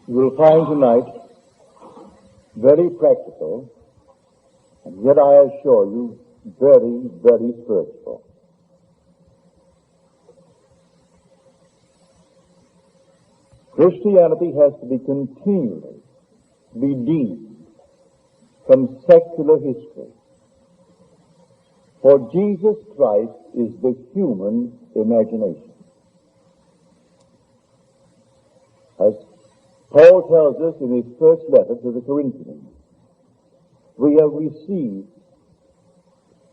You will find tonight very practical, and yet I assure you, very, very spiritual. Christianity has to be continually redeemed from secular history. For Jesus Christ is the human imagination. As Paul tells us in his first letter to the Corinthians, we have received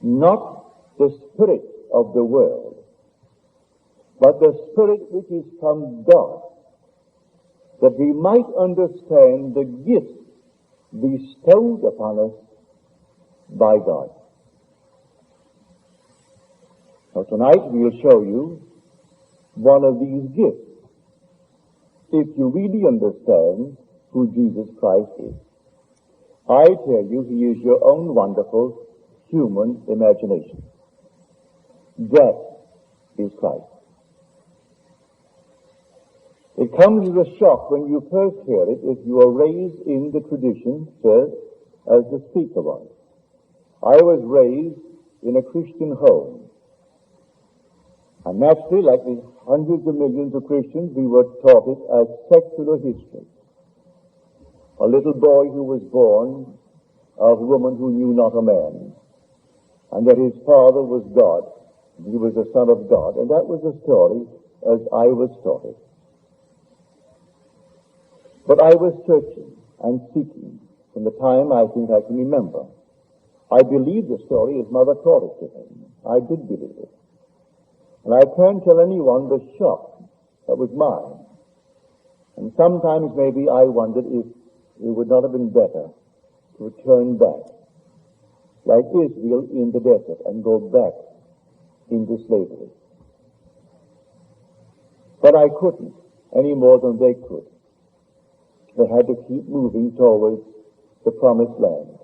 not the spirit of the world, but the Spirit which is from God, that we might understand the gifts bestowed upon us by God. Now tonight we will show you one of these gifts, if you really understand who Jesus Christ is. I tell you, he is your own wonderful human imagination. That is Christ. It comes as a shock when you first hear it if you are raised in the tradition, sir, as the speaker was. I was raised in a Christian home. And naturally, like the hundreds of millions of Christians, we were taught it as secular history. A little boy who was born of a woman who knew not a man, and that his father was God, he was the Son of God, and that was the story as I was taught it. But I was searching and seeking from the time I think I can remember. I believed the story as Mother taught it to him. I did believe it. And I can't tell anyone the shock that was mine. And sometimes maybe I wondered if it would not have been better to return back, like Israel in the desert, and go back into slavery. But I couldn't, any more than they could. They had to keep moving towards the promised land.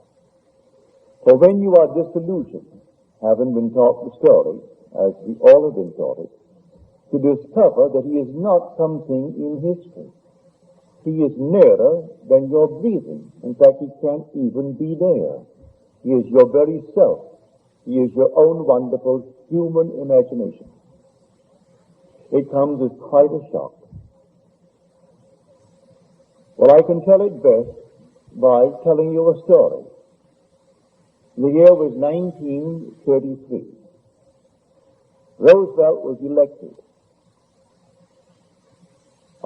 For when you are disillusioned, having been taught the story, as we all have been taught it, to discover that he is not something in history. He is nearer than your breathing. In fact, he can't even be there. He is your very self. He is your own wonderful human imagination. It comes as quite a shock. Well, I can tell it best by telling you a story. The year was 1933. Roosevelt was elected.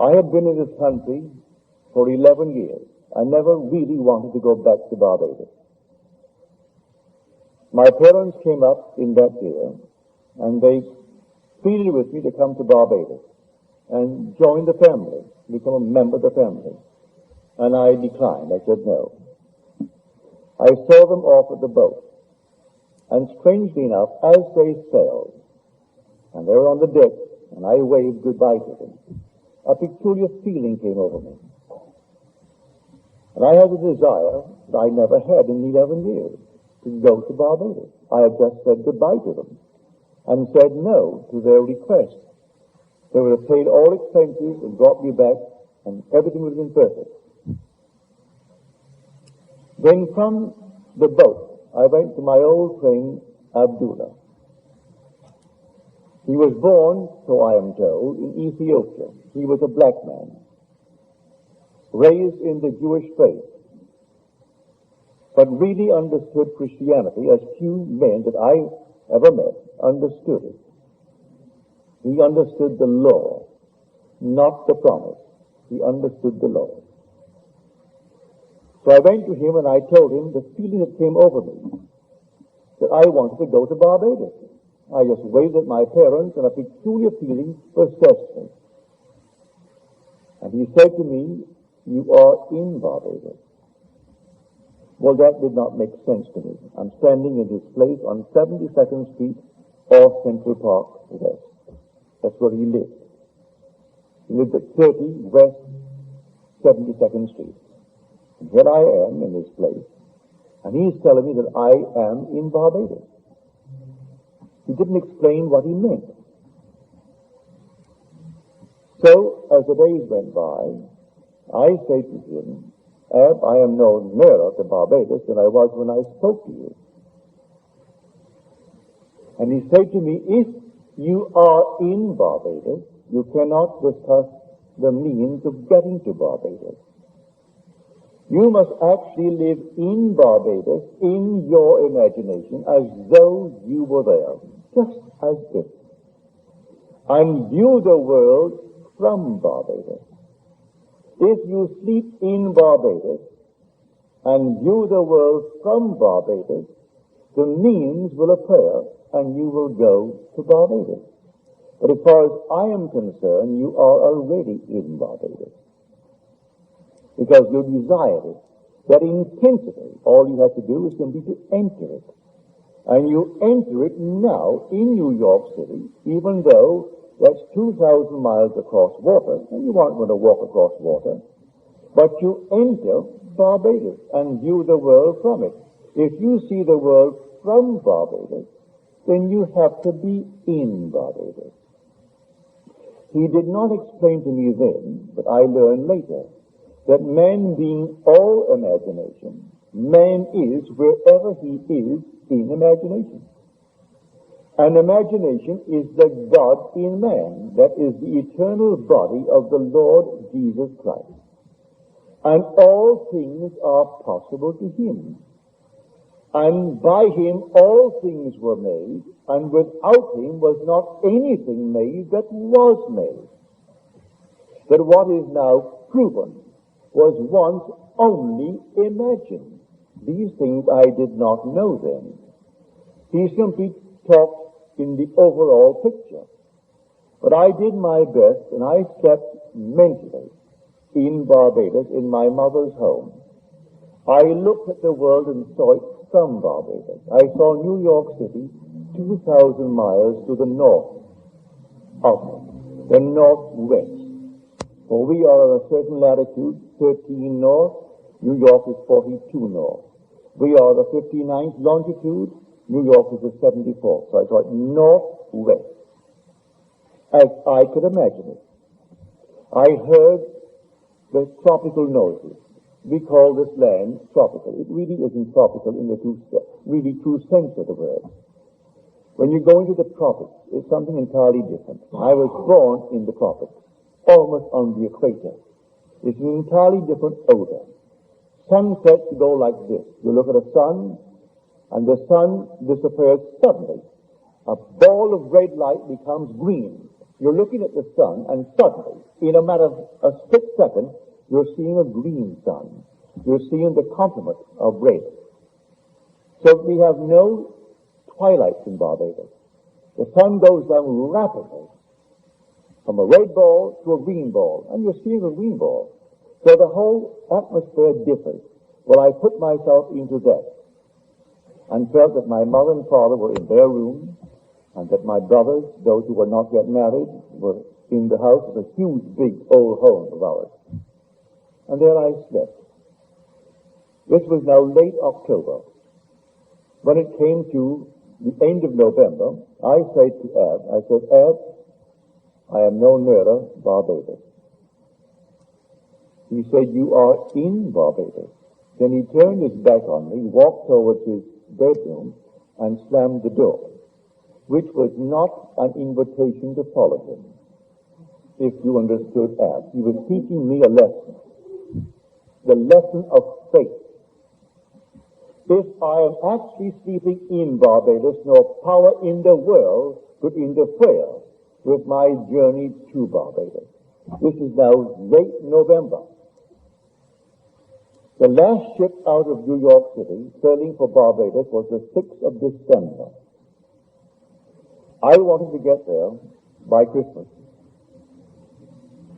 I had been in this country for 11 years. I never really wanted to go back to Barbados. My parents came up in that year, and they pleaded with me to come to Barbados and join the family, become a member of the family. And I declined. I said no. I saw them off at the boat, and strangely enough, as they sailed, and they were on the deck, and I waved goodbye to them, a peculiar feeling came over me. And I had a desire that I never had in 11 years, to go to Barbados. I had just said goodbye to them, and said no to their request. They would have paid all expenses and brought me back, and everything would have been perfect. Then from the boat, I went to my old friend, Abdullah. He was born, so I am told, in Ethiopia. He was a black man, raised in the Jewish faith, but really understood Christianity as few men that I ever met understood it. He understood the law, not the promise. He understood the law. So I went to him and I told him the feeling that came over me, that I wanted to go to Barbados. I just waved at my parents, and a peculiar feeling possessed me. And he said to me, "You are in Barbados." Well, that did not make sense to me. I'm standing in this place on 72nd Street off Central Park West. That's where he lived. He lived at 30 West 72nd Street. And here I am in this place, and he's telling me that I am in Barbados. He didn't explain what he meant. So, as the days went by, I say to him, Ab, I am no nearer to Barbados than I was when I spoke to you. And he said to me, if you are in Barbados, you cannot discuss the means of getting to Barbados. You must actually live in Barbados, in your imagination, as though you were there, just as if, and view the world from Barbados. If you sleep in Barbados and view the world from Barbados, the means will appear and you will go to Barbados. But as far as I am concerned, you are already in Barbados. Because you desire it. That intensity, all you have to do is simply to enter it. And you enter it now in New York City, even though that's 2,000 miles across water, and you aren't going to walk across water, but you enter Barbados and view the world from it. If you see the world from Barbados, then you have to be in Barbados. He did not explain to me then, but I learned later, that man being all imagination, man is wherever he is in imagination. And imagination is the God in man, that is the eternal body of the Lord Jesus Christ. And all things are possible to him. And by him all things were made, and without him was not anything made that was made. That what is now proven was once only imagined. These things I did not know then. He simply talked in the overall picture. But I did my best, and I slept mentally in Barbados, in my mother's home. I looked at the world and saw it from Barbados. I saw New York City 2,000 miles to the north of it, the northwest. For we are at a certain latitude, 13 north, New York is 42 north. We are the 59th longitude, New York is the 74th. So I saw it northwest, as I could imagine it. I heard the tropical noises. We call this land tropical. It really isn't tropical in the really true sense of the word. When you go into the tropics, it's something entirely different. I was born in the tropics, almost on the equator. It's an entirely different odor. Sunsets go like this. You look at a sun, and the sun disappears suddenly. A ball of red light becomes green. You're looking at the sun, and suddenly, in a matter of a split second, you're seeing a green sun. You're seeing the complement of red. So we have no twilights in Barbados. The sun goes down rapidly from a red ball to a green ball, and you're seeing a green ball. So the whole atmosphere differs. Well, I put myself into that and felt that my mother and father were in their room, and that my brothers, those who were not yet married, were in the house of a huge, big, old home of ours. And there I slept. This was now late October. When it came to the end of November, I said to Ab, Ab, I am no nearer Barbados. He said, you are in Barbados. Then he turned his back on me, walked towards his bedroom, and slammed the door, which was not an invitation to follow him. If you understood Ab, he was teaching me a lesson. The lesson of faith. If I am actually sleeping in Barbados, no power in the world could interfere with my journey to Barbados. This is now late November. The last ship out of New York City, sailing for Barbados, was the 6th of December. I wanted to get there by Christmas.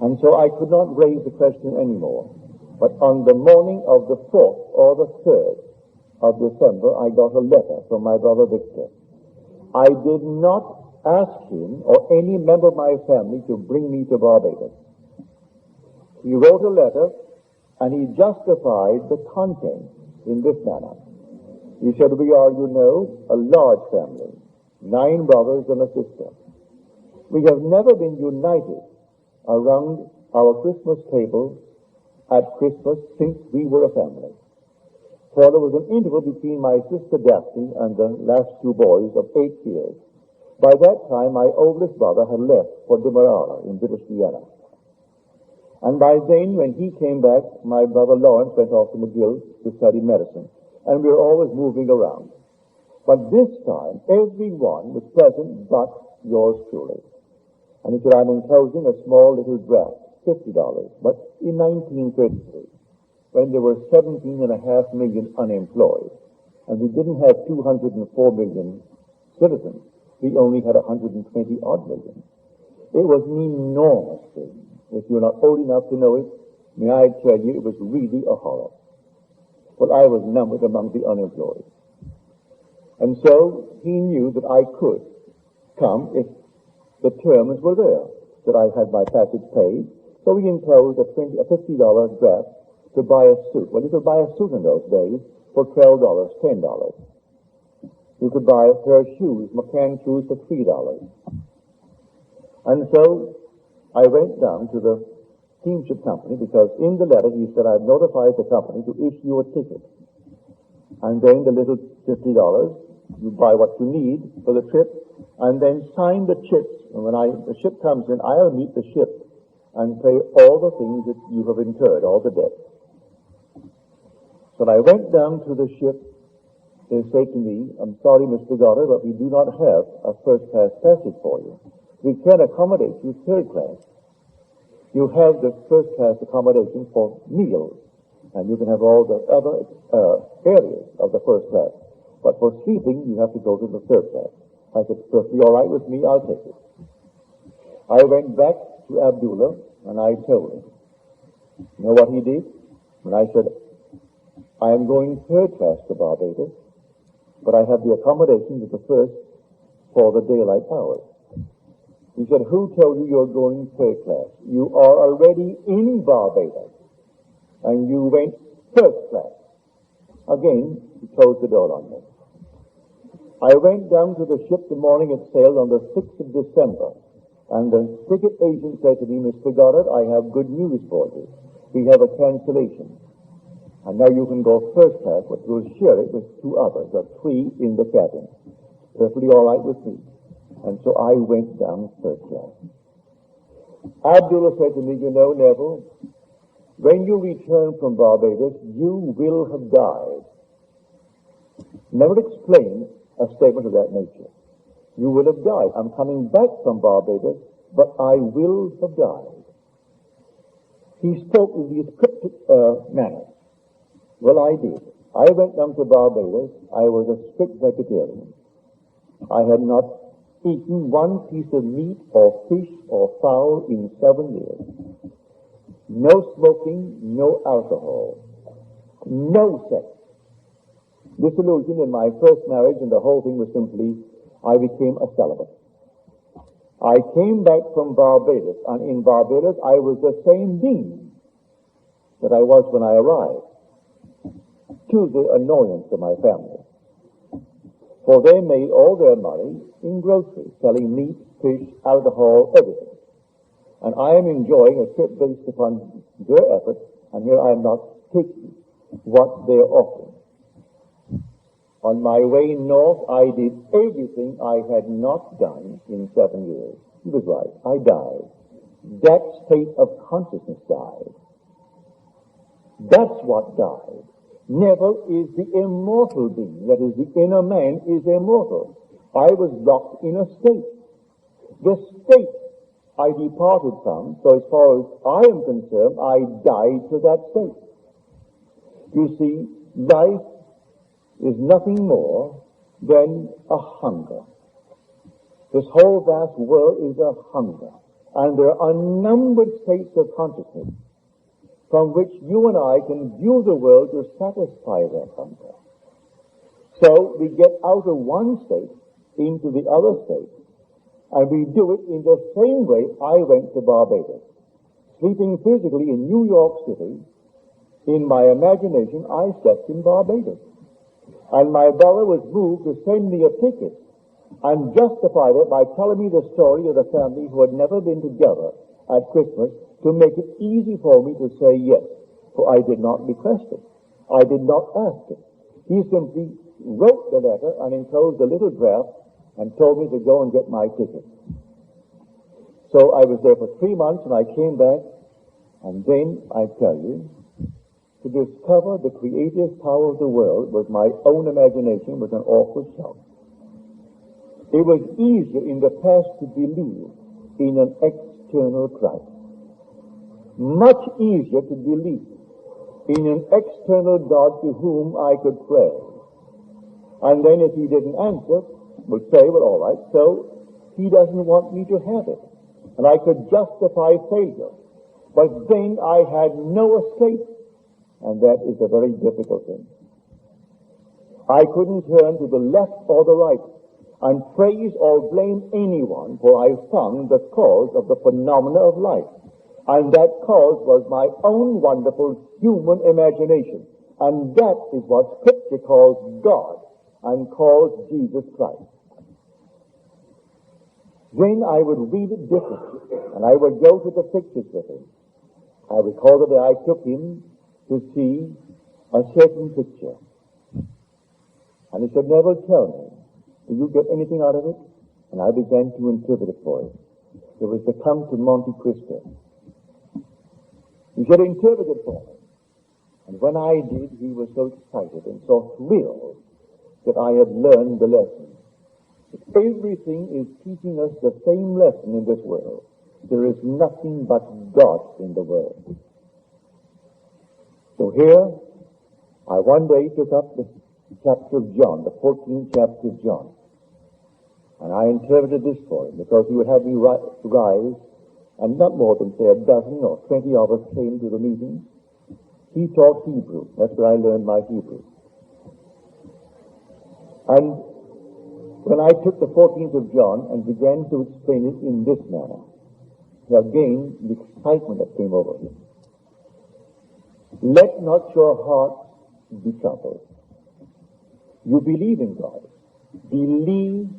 And so I could not raise the question anymore. But on the morning of the 4th or the 3rd of December, I got a letter from my brother Victor. I did not ask him or any member of my family to bring me to Barbados. He wrote a letter, and he justified the content in this manner. He said, we are, you know, a large family, 9 brothers and a sister. We have never been united around our Christmas table at Christmas since we were a family. For there was an interval between my sister Daphne and the last two boys of 8 years. By that time, my oldest brother had left for Demerara in British Guiana. And by then, when he came back, my brother Lawrence went off to McGill to study medicine. And we were always moving around. But this time, everyone was present but yours truly. And he said, I'm enclosing a small little draft, $50. But in 1933, when there were 17.5 million unemployed, and we didn't have 204 million citizens, we only had 120 odd million. It was an enormous thing. If you're not old enough to know it, may I tell you, it was really a horror. But I was numbered among the unemployed. And so he knew that I could come if the terms were there, that I had my passage paid. So he enclosed a $50 draft to buy a suit. Well, you could buy a suit in those days for $12, $10. You could buy a pair of shoes, McCann shoes, for $3. And so I went down to the steamship company because in the letter he said, I've notified the company to issue a ticket. And then the little $50, you buy what you need for the trip, and then sign the chips. And when the ship comes in, I'll meet the ship and pay all the things that you have incurred, all the debt. So I went down to the ship. They said to me, I'm sorry, Mr. Goddard, but we do not have a first-class passage for you. We can accommodate you third class. You have the first-class accommodation for meals, and you can have all the other areas of the first class. But for sleeping, you have to go to the third class. I said, perfectly all right with me, I'll take it. I went back to Abdullah, and I told him. You know what he did? And I said, I am going third class to Barbados, but I have the accommodations of the first for the daylight hours. He said, who told you you're going third class? You are already in Barbados, and you went first class. Again, he closed the door on me. I went down to the ship the morning it sailed on the 6th of December, and the ticket agent said to me, Mr. Goddard, I have good news for you. We have a cancellation. And now you can go first class, but you'll share it with 2 others, or 3 in the cabin. Perfectly all right with me. And so I went down first class. Abdullah said to me, you know, Neville, when you return from Barbados, you will have died. Never explained a statement of that nature. You will have died. I'm coming back from Barbados, but I will have died. He spoke in these cryptic manner. Well, I did. I went down to Barbados. I was a strict vegetarian. I had not eaten one piece of meat or fish or fowl in 7 years. No smoking, no alcohol, no sex. Disillusion in my first marriage, and the whole thing was simply, I became a celibate. I came back from Barbados, and in Barbados I was the same being that I was when I arrived, to the annoyance of my family. For they made all their money in groceries, selling meat, fish, alcohol, everything. And I am enjoying a trip based upon their efforts, and here I am not taking what they are offering. On my way north, I did everything I had not done in 7 years. He was right. I died. That state of consciousness died. That's what died. Neville is the immortal being. That is, the inner man is immortal. I was locked in a state. The state I departed from, so as far as I am concerned, I died to that state. You see, life is nothing more than a hunger. This whole vast world is a hunger. And there are unnumbered states of consciousness from which you and I can view the world to satisfy that hunger. So we get out of one state into the other state, and we do it in the same way I went to Barbados. Sleeping physically in New York City, in my imagination, I slept in Barbados. And my brother was moved to send me a ticket and justified it by telling me the story of the family who had never been together at Christmas, to make it easy for me to say yes. for I did not request it. I did not ask it. He simply wrote the letter and enclosed a little draft and told me to go and get my ticket. So I was there for 3 months, and I came back, and then, I tell you, to discover the creative power of the world with my own imagination was an awful shock. It was easier in the past to believe in an external Christ. Much easier to believe in an external God to whom I could pray. And then if he didn't answer, would say, well, all right, so he doesn't want me to have it. And I could justify failure. But then I had no escape. And that is a very difficult thing. I couldn't turn to the left or the right and praise or blame anyone, for I found the cause of the phenomena of life. And that cause was my own wonderful human imagination. And that is what Scripture calls God and calls Jesus Christ. Then I would read it differently, and I would go to the pictures with him. I recall that I took him to see a certain picture. And he said, Neville, tell me, do you get anything out of it? And I began to interpret it for him. It was to come to Monte Cristo. He said, interpret it for me. And when I did, he was so excited and so thrilled that I had learned the lesson. That everything is teaching us the same lesson in this world. There is nothing but God in the world. So here, I one day took up the chapter of John, the 14th chapter of John. And I interpreted this for him, because he would have me rise, and not more than, say, a dozen or 20 of us came to the meeting. He taught Hebrew. That's where I learned my Hebrew. And when I took the 14th of John and began to explain it in this manner, again, the excitement that came over me. Let not your heart be troubled. You believe in God. Believe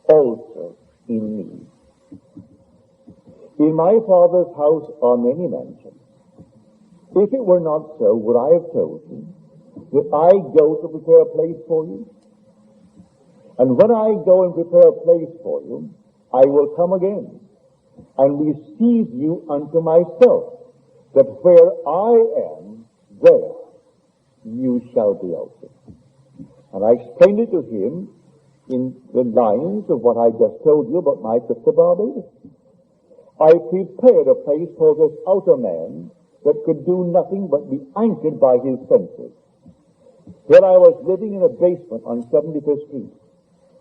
also in me. In my Father's house are many mansions. If it were not so, would I have told you that I go to prepare a place for you? And when I go and prepare a place for you, I will come again and receive you unto myself, that where I am, there you shall be also. And I explained it to him in the lines of what I just told you about my trip to Barbados. I prepared a place for this outer man that could do nothing but be anchored by his senses. Here I was living in a basement on 75th Street,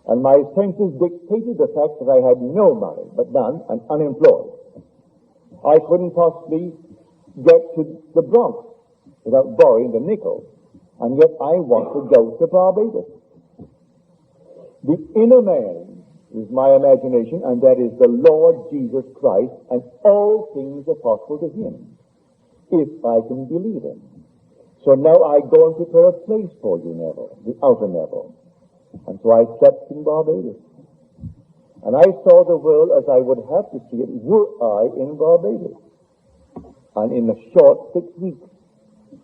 and my senses dictated the fact that I had no money, but none, and unemployed. I couldn't possibly get to the Bronx without borrowing the nickel, and yet I want to go to Barbados. The inner man is my imagination, and that is the Lord Jesus Christ, and all things are possible to him, if I can believe him. So now I go and prepare a place for you, Neville, the outer Neville. And so I slept in Barbados. And I saw the world as I would have to see it were I in Barbados. And in a short 6 weeks,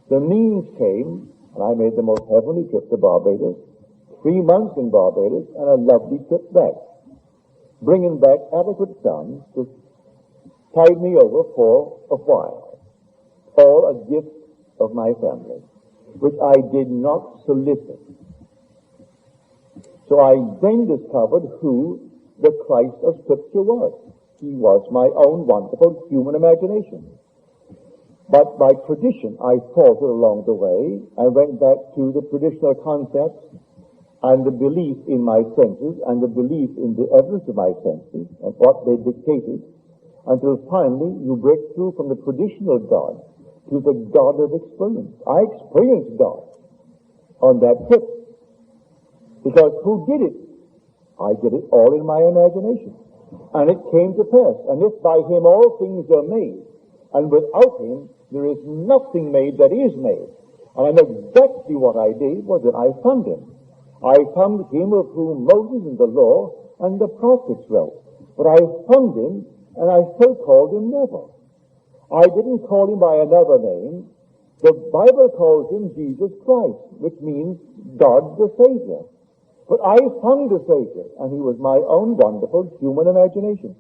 the means came, and I made the most heavenly trip to Barbados, 3 months in Barbados, and a lovely trip back, bringing back adequate sums to tide me over for a while, all a gift of my family, which I did not solicit. So I then discovered who the Christ of Scripture was. He was my own wonderful human imagination. But by tradition, I faltered along the way. I went back to the traditional concepts and the belief in my senses and the belief in the evidence of my senses and what they dictated, until finally you break through from the traditional God to the God of experience. I experienced God on that trip. Because who did it? I did it all in my imagination. And it came to pass. And if by him all things are made, and without him there is nothing made that is made. And I know exactly what I did was that I found him. I found him of whom Moses and the law and the prophets wrote. But I found him, and I still called him Neville. I didn't call him by another name, The Bible calls him Jesus Christ, which means God the Savior. But I found a Savior, and he was my own wonderful human imagination.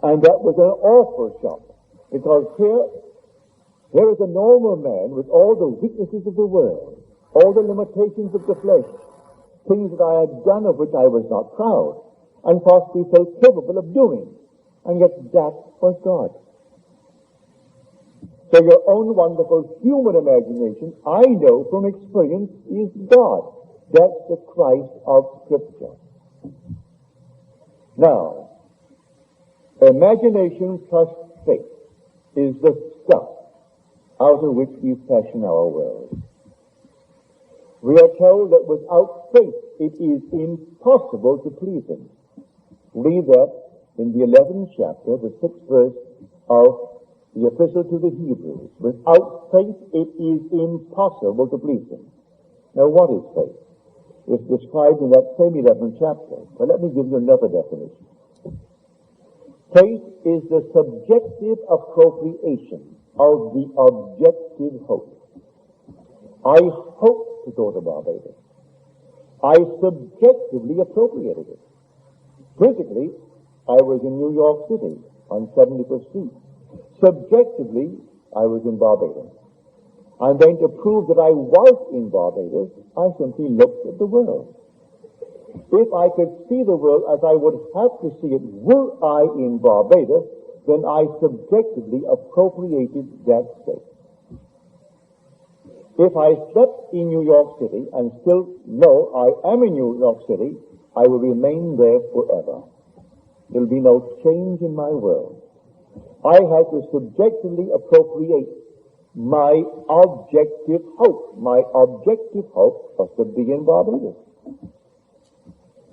And that was an awful shock, because here is a normal man with all the weaknesses of the world, all the limitations of the flesh, things that I had done of which I was not proud, and possibly felt capable of doing. And yet that was God. So your own wonderful human imagination, I know from experience, is God. That's the Christ of Scripture. Now, imagination plus faith is the stuff out of which we fashion our world. We are told that without faith it is impossible to please him. Read that in the 11th chapter, the 6th verse of the epistle to the Hebrews. Without faith it is impossible to please him. Now what is faith? It's described in that same 11th chapter. But let me give you another definition. Faith is the subjective appropriation of the objective hope. I hope to go to Barbados. I subjectively appropriated it. Physically, I was in New York City on 75th Street. Subjectively, I was in Barbados. I'm going to prove that I was in Barbados. I simply looked at the world. If I could see the world as I would have to see it were I in Barbados, then I subjectively appropriated that state. If I slept in New York City and still know I am in New York City, I will remain there forever. There will be no change in my world. I had to subjectively appropriate my objective hope. My objective hope was to be in Barbados.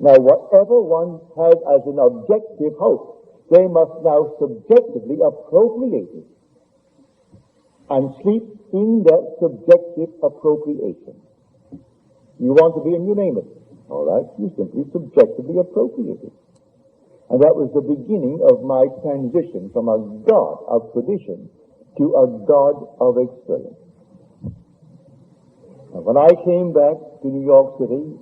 Now, whatever one has as an objective hope, they must now subjectively appropriate it and sleep in that subjective appropriation. You want to be, and you name it. All right? You simply subjectively appropriate it. And that was the beginning of my transition from a God of tradition to a God of experience. And when I came back to New York City,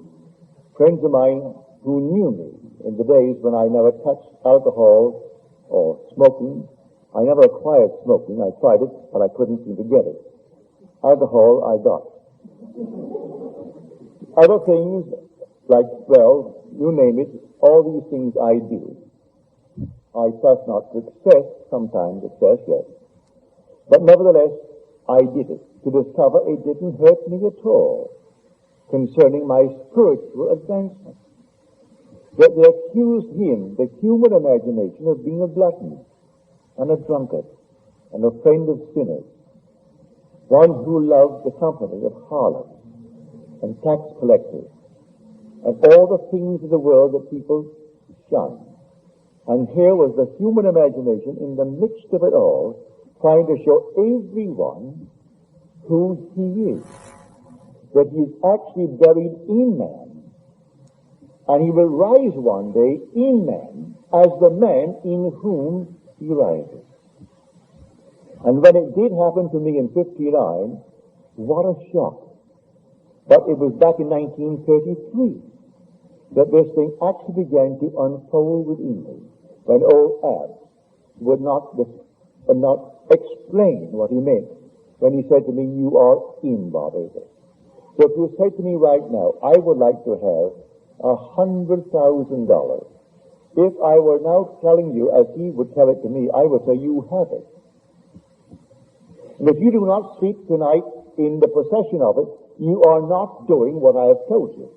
friends of mine who knew me in the days when I never touched alcohol or smoking, I never acquired smoking. I tried it, but I couldn't seem to get it. Alcohol, I got. Other things, like, well, you name it, all these things I do. I trust not success, sometimes success, yes. But nevertheless, I did it to discover it didn't hurt me at all concerning my spiritual advancement. That they accused him, the human imagination, of being a glutton and a drunkard and a friend of sinners, one who loved the company of harlots and tax collectors and all the things of the world that people shun. And here was the human imagination in the midst of it all, trying to show everyone who he is, that he is actually buried in man, and he will rise one day in man as the man in whom he rises. And when it did happen to me in 59, what a shock. But it was back in 1933 that this thing actually began to unfold within me, when old Ab would not explain what he meant when he said to me, you are in Barbados. So if you say to me right now, I would like to have $100,000. If I were now telling you, as he would tell it to me, I would say, you have it. And if you do not sleep tonight in the possession of it, you are not doing what I have told you.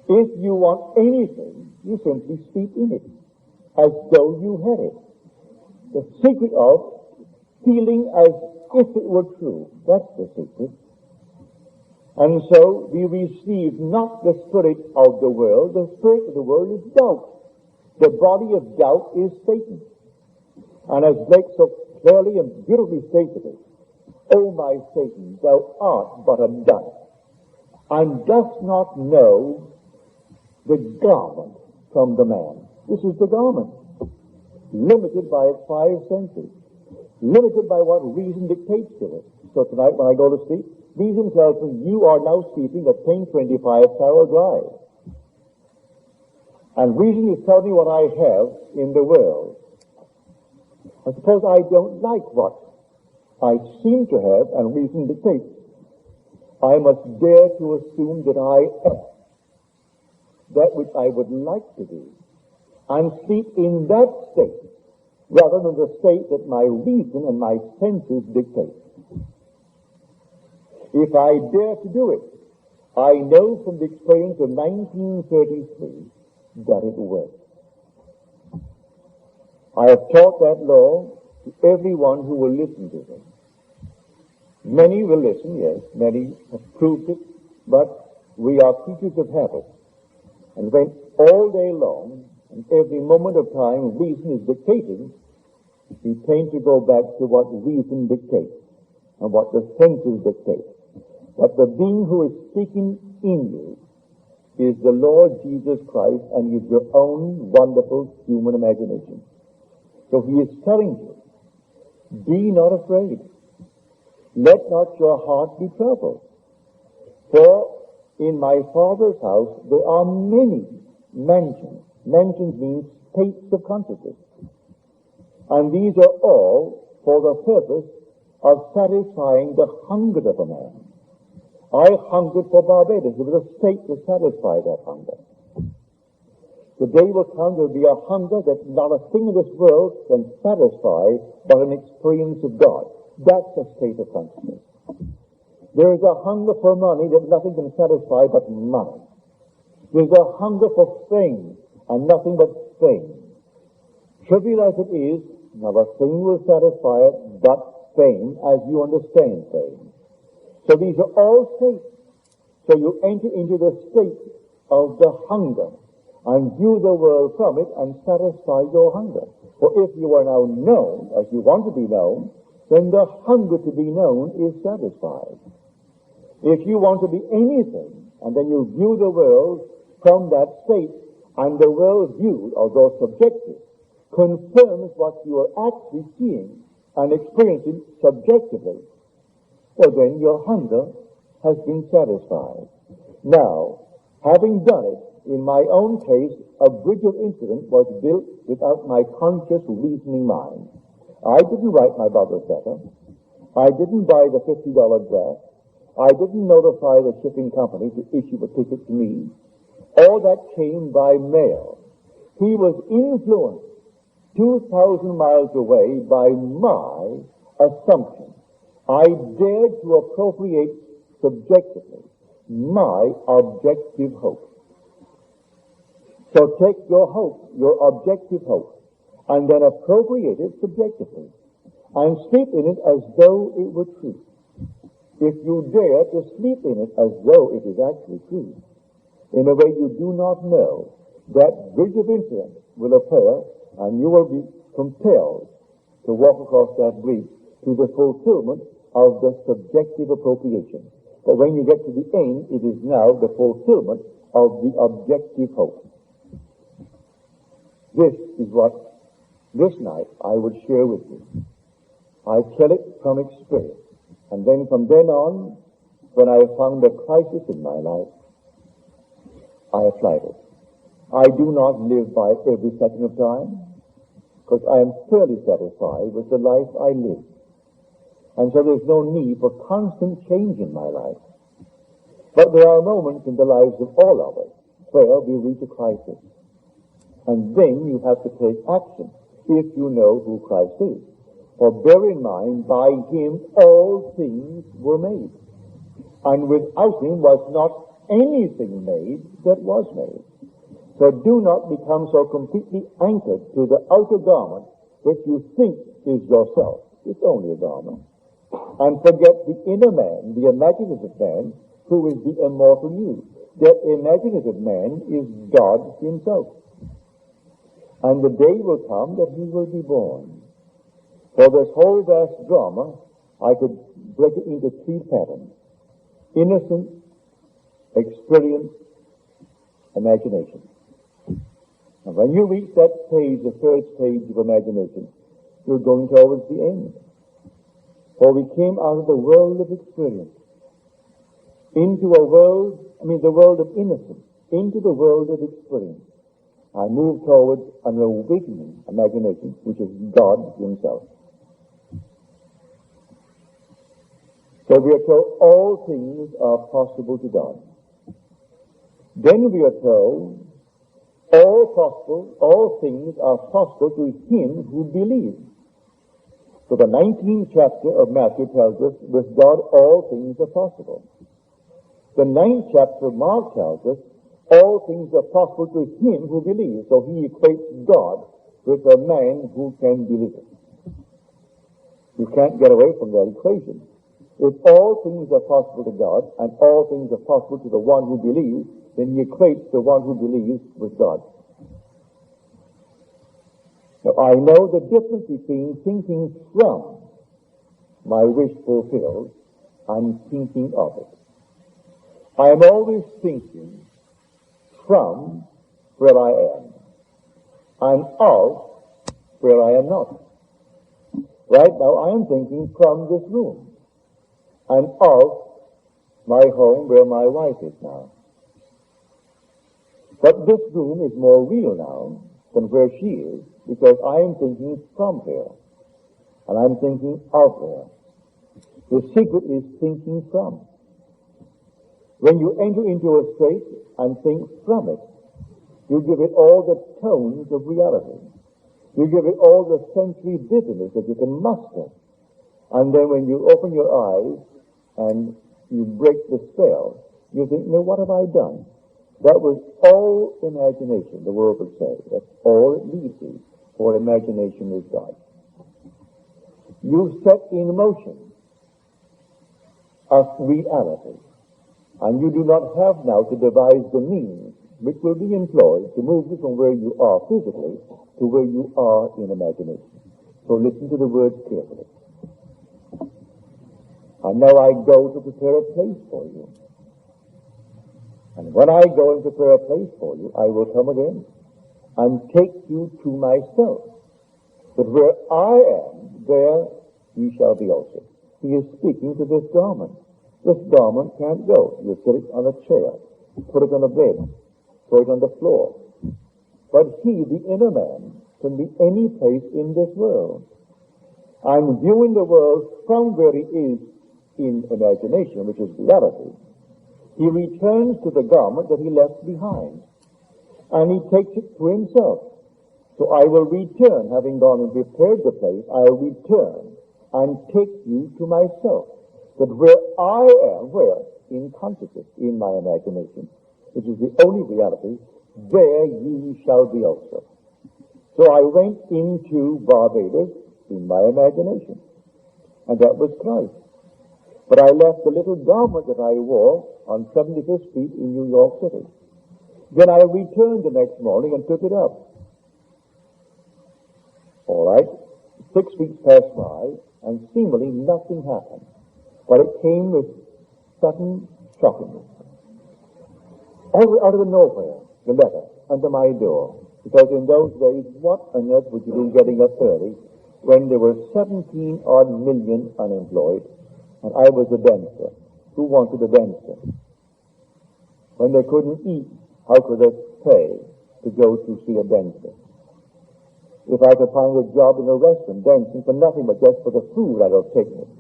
If you want anything, you simply sleep in it, as though you had it. The secret of feeling as if it were true, that's the secret. And so we receive not the spirit of the world. The spirit of the world is doubt. The body of doubt is Satan. And as Blake so clearly and beautifully stated it, O my Satan, thou art but a dust, and dost not know the garment from the man. This is the garment, limited by its 5 senses. limited by what reason dictates to it. So tonight when I go to sleep, reason tells me you are now sleeping at 1025 Carroll Drive. And reason is telling me what I have in the world. I suppose I don't like what I seem to have and reason dictates. I must dare to assume that I am that which I would like to be, and sleep in that state, rather than the state that my reason and my senses dictate. If I dare to do it, I know from the experience of 1933 that it works. I have taught that law to everyone who will listen to me. Many will listen, yes, many have proved it, but we are creatures of habit. And when all day long, and every moment of time, reason is dictating, we tend to go back to what reason dictates and what the senses dictate. But the being who is speaking in you is the Lord Jesus Christ, and is your own wonderful human imagination. So he is telling you, be not afraid. Let not your heart be troubled. For in my Father's house there are many mansions. Mansions means states of consciousness. And these are all for the purpose of satisfying the hunger of a man. I hungered for Barbados. It was a state to satisfy that hunger. The day will come, there will be a hunger that not a thing in this world can satisfy but an experience of God. That's a state of consciousness. There is a hunger for money that nothing can satisfy but money. There's a hunger for fame and nothing but fame. Trivial as it is, not a thing will satisfy it but fame, as you understand fame. So these are all states. So you enter into the state of the hunger and view the world from it and satisfy your hunger. For if you are now known as you want to be known, then the hunger to be known is satisfied. If you want to be anything, and then you view the world from that state, and the world viewed, although subjective, confirms what you are actually seeing and experiencing subjectively, well then your hunger has been satisfied. Now, having done it, in my own case, a bridge of incident was built without my conscious reasoning mind. I didn't write my brother's letter. I didn't buy the $50 draft. I didn't notify the shipping company to issue a ticket to me. All that came by mail. He was influenced 2,000 miles away by my assumption. I dared to appropriate subjectively my objective hope. So take your hope, your objective hope, and then appropriate it subjectively, and sleep in it as though it were true. If you dare to sleep in it as though it is actually true, in a way you do not know, that bridge of incident will appear, and you will be compelled to walk across that bridge to the fulfillment of the subjective appropriation. But when you get to the end, it is now the fulfillment of the objective hope. This is what this night I would share with you. I tell it from experience. And then from then on, when I found a crisis in my life, I applied it. I do not live by every second of time, because I am fairly satisfied with the life I live. And so there's no need for constant change in my life. But there are moments in the lives of all of us where we reach a crisis. And then you have to take action if you know who Christ is. For bear in mind, by him all things were made. And without him was not anything made that was made. So do not become so completely anchored to the outer garment which you think is yourself. It's only a garment. And forget the inner man, the imaginative man, who is the immortal you. That imaginative man is God himself. And the day will come that he will be born. For this whole vast drama, I could break it into three patterns: innocent, experience, imagination. And when you reach that stage, the third stage of imagination, you're going towards the end. For we came out of the world of experience into a world, the world of innocence, into the world of experience. I move towards an awakening imagination, which is God himself. So we are told all things are possible to God. Then we are told all things are possible to him who believes. So the 19th chapter of Matthew tells us, with God all things are possible. The 9th chapter of Mark tells us, all things are possible to him who believes. So he equates God with a man who can believe it. You can't get away from that equation. If all things are possible to God and all things are possible to the one who believes, then he equates the one who believes with God. Now, I know the difference between thinking from my wish fulfilled and thinking of it. I am always thinking from where I am and of where I am not. Right now, I am thinking from this room and of my home where my wife is now. But this room is more real now than where she is, because I am thinking from her, and I'm thinking of her. The secret is thinking from. When you enter into a state and think from it, you give it all the tones of reality. You give it all the sensory vividness that you can muster. And then when you open your eyes and you break the spell, you think, no, what have I done? That was all imagination, the world would say. That's all it needs to, for imagination is God. You set in motion a reality, and you do not have now to devise the means which will be employed to move you from where you are physically to where you are in imagination. So listen to the words carefully. And now I go to prepare a place for you. And when I go and prepare a place for you, I will come again and take you to myself. But where I am, there you shall be also. He is speaking to this garment. This garment can't go. You put it on a chair, put it on a bed, throw it on the floor. But he, the inner man, can be any place in this world. I'm viewing the world from where he is in imagination, which is reality. He returns to the garment that he left behind, and he takes it to himself. So I will return, having gone and prepared the place, I'll return and take you to myself. But where I am, where? In consciousness, in my imagination, which is the only reality, there ye shall be also. So I went into Barbados in my imagination, and that was Christ. But I left the little garment that I wore on 75th Street in New York City. Then I returned the next morning and took it up. All right, 6 weeks passed by, and seemingly nothing happened. But it came with sudden shockingness. Out of the nowhere, the letter under my door. Because in those days, what on earth would you do getting up early when there were 17 odd million unemployed, and I was a dancer? Who wanted a dancer? When they couldn't eat, how could they pay to go to see a dancer? If I could find a job in a restaurant dancing for nothing but just for the food, I'd have taken it.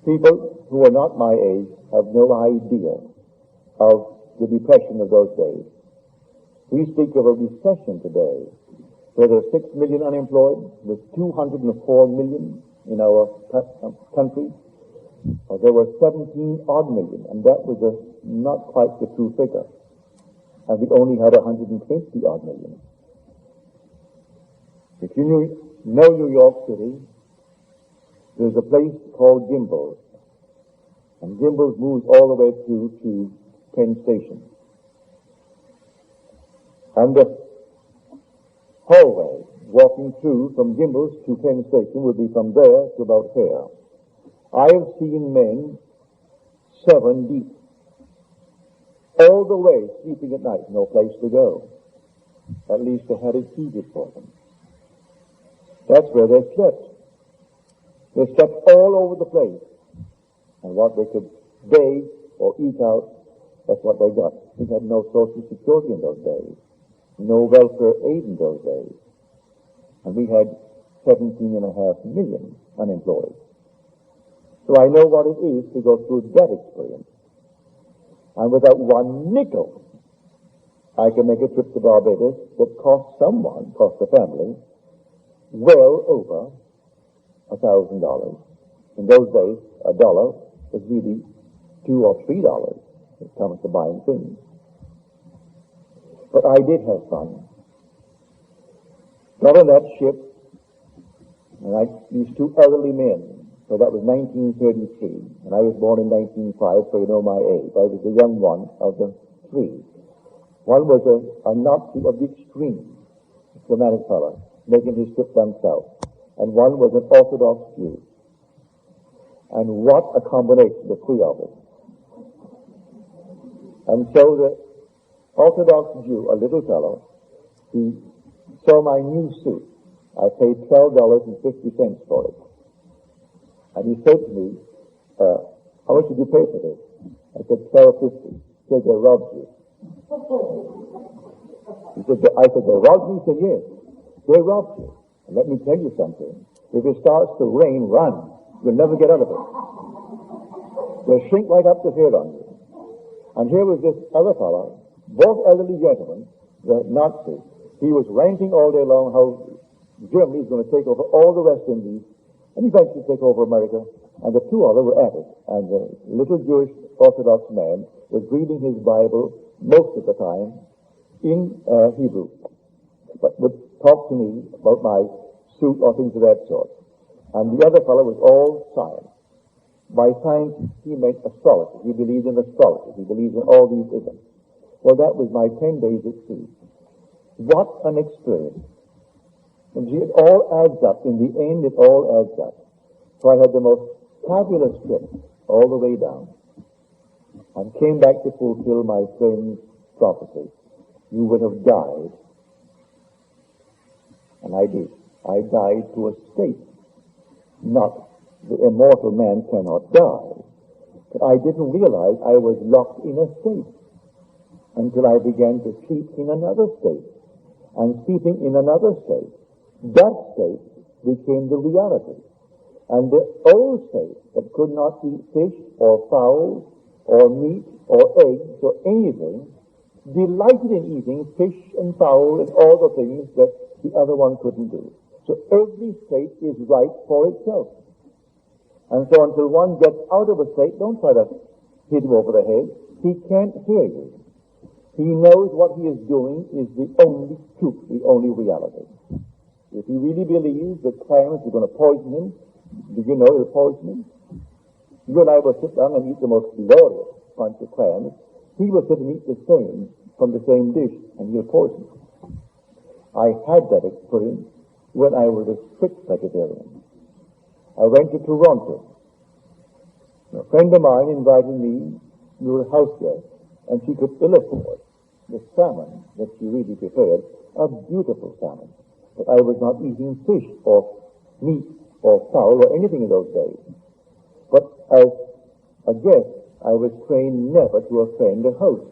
People who are not my age have no idea of the depression of those days. We speak of a recession today, where there are 6 million unemployed, with 204 million in our country. There were 17 odd million, and that was not quite the true figure. And we only had 120 odd million. If you know New York City, there's a place called Gimbels. And Gimbels moves all the way through to Penn Station. And the hallway walking through from Gimbels to Penn Station will be from there to about here. I have seen men 7 deep, all the way sleeping at night, no place to go. At least they had it heated for them. That's where they slept. They slept all over the place. And what they could beg or eat out, that's what they got. We had no social security in those days, no welfare aid in those days. And we had 17.5 million unemployed. So I know what it is to go through that experience. And without one nickel, I can make a trip to Barbados that cost the family, well over $1,000. In those days, a dollar was really $2 or $3 when it comes to buying things. But I did have fun. Got on that ship, and these two elderly men. So that was 1933, and I was born in 1905, so you know my age. I was the young one of the three. One was a Nazi of the extreme, a dramatic fellow, making his trip down south. And one was an Orthodox Jew. And what a combination, the three of us. And so the Orthodox Jew, a little fellow, he saw my new suit. I paid $12.50 for it. And he said to me, how much did you pay for this? I said, $12.50. He said, they robbed you. I said, they robbed me? He said, yes. They robbed you. And let me tell you something. If it starts to rain, run. You'll never get out of it. They'll shrink right up to here on you. And here was this other fellow, both elderly gentlemen, the Nazi. He was ranting all day long how Germany is going to take over all the West Indies and eventually take over America. And the two others were at it. And the little Jewish Orthodox man was reading his Bible most of the time in Hebrew, but would talk to me about my suit or things of that sort. And the other fellow was all science. By science, he meant astrology. He believed in astrology. He believed in all these isms. Well, that was my 10 days at sea. What an experience. And see, it all adds up. In the end, it all adds up. So I had the most fabulous trip all the way down and came back to fulfill my friend's prophecy. You would have died. And I did. I died to escape. Not the immortal man cannot die. But I didn't realize I was locked in a state until I began to sleep in another state. And sleeping in another state, that state became the reality. And the old state that could not eat fish or fowl or meat or eggs or anything delighted in eating fish and fowl and all the things that the other one couldn't do. So every state is right for itself. And so until one gets out of a state, don't try to hit him over the head. He can't hear you. He knows what he is doing is the only truth, the only reality. If he really believes that clams are going to poison him, did you know it'll poison him? You and I will sit down and eat the most glorious bunch of clams. He will sit and eat the same from the same dish, and he'll poison you. I had that experience when I was a strict vegetarian. I went to Toronto. A friend of mine invited me to her house there, and she could ill afford the salmon that she really prepared, a beautiful salmon. But I was not eating fish or meat or fowl or anything in those days. But as a guest, I was trained never to offend a host.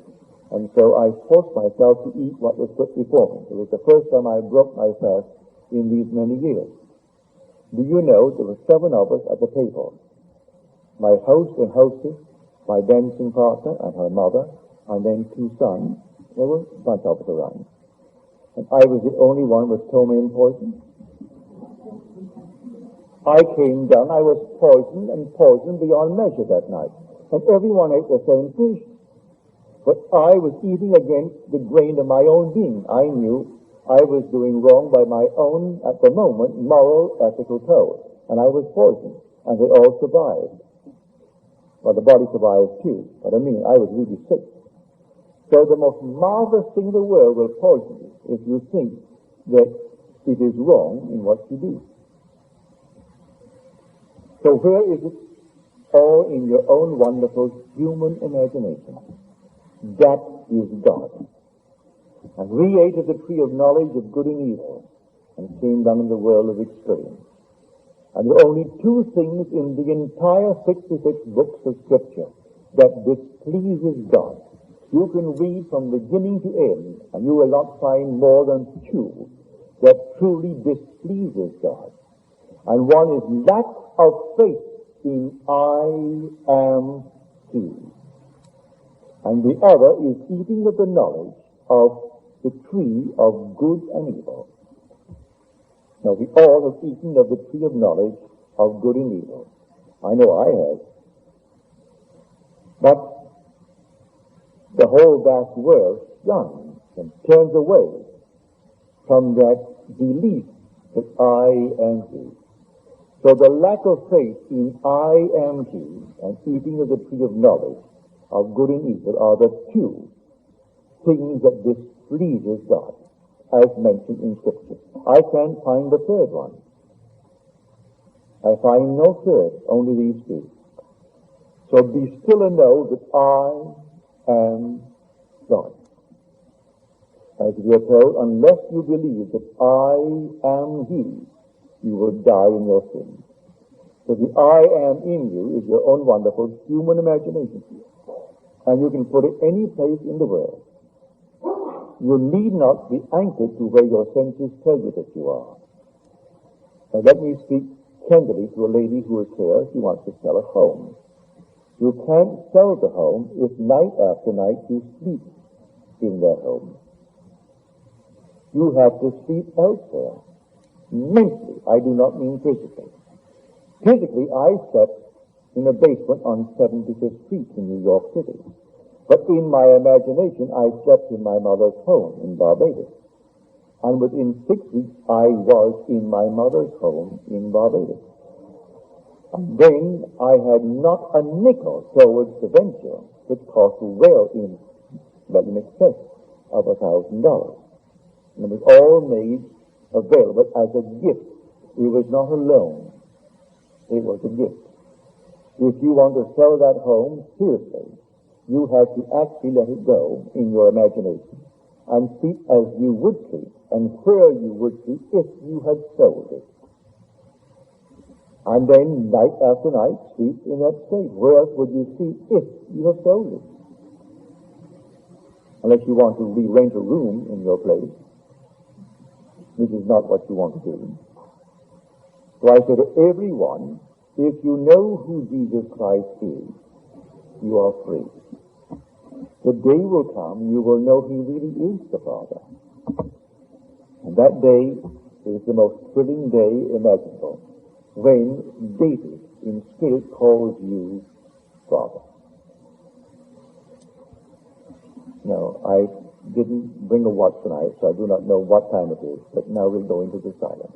And so I forced myself to eat what was put before me. It was the first time I broke my fast in these many years. Do you know there were 7 of us at the table? My host and hostess, my dancing partner and her mother, and then 2 sons. There were a bunch of us around. And I was the only one with ptomaine poison. I came down, I was poisoned and poisoned beyond measure that night. And everyone ate the same fish. But I was eating against the grain of my own being. I knew I was doing wrong by my own, at the moment, moral, ethical code. And I was poisoned. And they all survived. Well, the body survived too. But I mean, I was really sick. So the most marvelous thing in the world will poison you if you think that it is wrong in what you do. So where is it? All in your own wonderful human imagination. That is God. And we ate of the tree of knowledge of good and evil and came down in the world of experience. And there are only two things in the entire 66 books of Scripture that displeases God. You can read from beginning to end, and you will not find more than two that truly displeases God. And one is lack of faith in I am He. And the other is eating of the knowledge of the tree of good and evil. Now, we all have eaten of the tree of knowledge of good and evil. I know I have. But the whole vast world shuns and turns away from that belief that I am He. So the lack of faith in I am He and eating of the tree of knowledge of good and evil are the two things that displeases God, as mentioned in Scripture. I can't find the third one. I find no third, only these two. So be still and know that I am God. As we are told, unless you believe that I am He, you will die in your sins. So the I am in you is your own wonderful human imagination. And you can put it any place in the world. You need not be anchored to where your senses tell you that you are. Now let me speak tenderly to a lady who is here. She wants to sell a home. You can't sell the home if night after night you sleep in that home. You have to sleep elsewhere. Mentally, I do not mean physically. Physically, I slept in a basement on 75th Street in New York City. But in my imagination, I slept in my mother's home in Barbados. And within 6 weeks, I was in my mother's home in Barbados. And then I had not a nickel towards the venture, which cost well in excess of $1,000. And it was all made available as a gift. It was not a loan. It was a gift. If you want to sell that home, seriously, you have to actually let it go in your imagination and sleep as you would sleep and where you would sleep if you had sold it. And then night after night sleep in that state. Where else would you sleep if you have sold it? Unless you want to re-rent a room in your place, which is not what you want to do. So I say to everyone, if you know who Jesus Christ is, you are free. The day will come, you will know He really is the Father. And that day is the most thrilling day imaginable, when David in spirit calls you Father. Now, I didn't bring a watch tonight, so I do not know what time it is, but now we'll go into the silence.